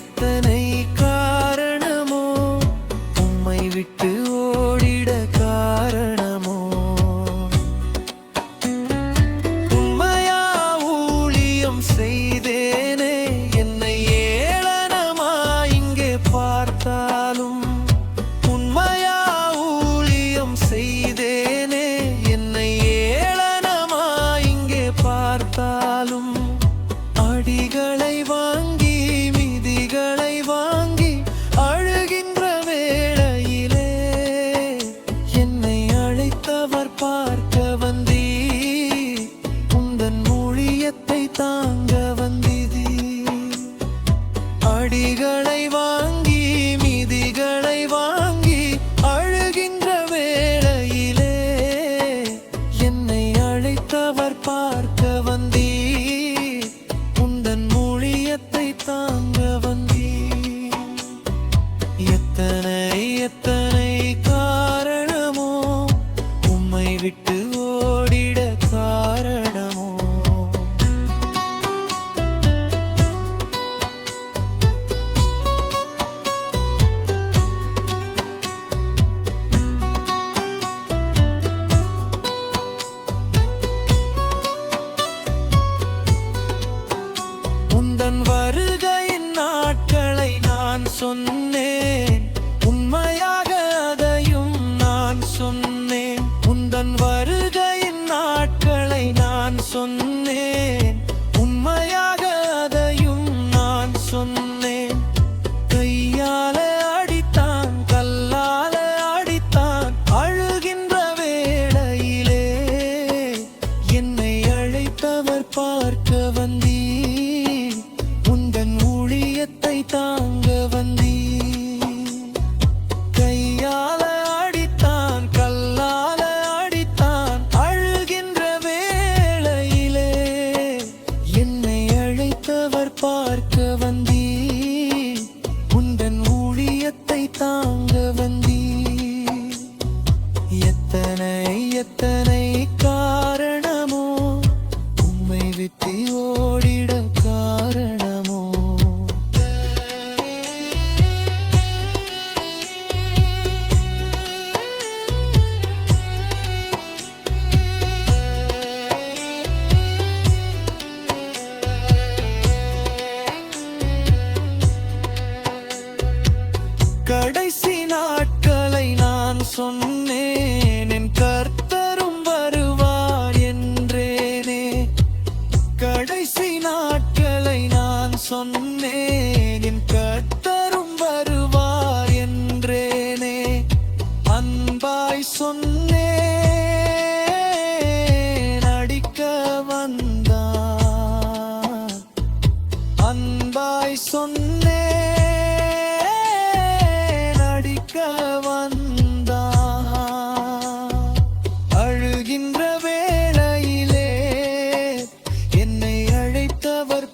எத்தனை காரணமோ உம்மை விட்டு ஓடிட காரணமோ உண்மையா ஊழியம் செய்தேனே என்னை ஏளனமா இங்கே பார்த்தாலும் உண்மையா ஊழியம் செய்தேனே என்னை ஏளனமா இங்கே பார்த்தாலும் அடிகளை வாங்கி மிதிகளை வாங்கி அழுகின்ற வேளையிலே என்னை அழைத்தவர் பார்க்க வந்தீ உந்தன் ஊழியத்தை தாங்க வந்திதி அடிகளை வாங்கி மிதிகளை வாங்கி அழுகின்ற வேளையிலே என்னை அழைத்தவர் பார்க்க வந்தீ தாங்க வந்தீ எத்தனை எத்தனை காரணமோ உம்மை விட்டு ஓடிட காரணமோ உந்தன் வருகையின் நாட்களை நான் சொன்னேன் உண்மையாக அதையும் நான் சொன்னேன் உந்தன் வருகையின் நாட்களை நான் சொன்னேன் உண்மையாக அதையும் நான் சொன்னேன் கையால அடித்தான் கல்லால அடித்தான் அழுகின்ற வேளையிலே என்னை அழைத்தவர் பார்க்க வந்தீ தாங்க வந்தீ கையால அடித்தான் கல்லால அடித்தான் அழுகின்ற வேளையிலே என்னை அழைத்தவர் பார்க்க வந்தீ உந்தன் ஊழியத்தை தாங்க வந்தீ எத்தனை எத்தனை காரணமோ உம்மை விட்டு ஓடிட காரணமோ கடைசி நாட்களை நான் சொன்னேன் என் கர்த்தரும் வருவார் என்றேனே கடைசி நாட்களை நான் சொன்னேன் என் கர்த்தரும் வருவார் என்றேனே அன்பாய் சொன்னேன் அடிக்க வந்தான் அன்பாய் சொன்னேன் அழுகின்ற வேளையிலே என்னை அழைத்தவர்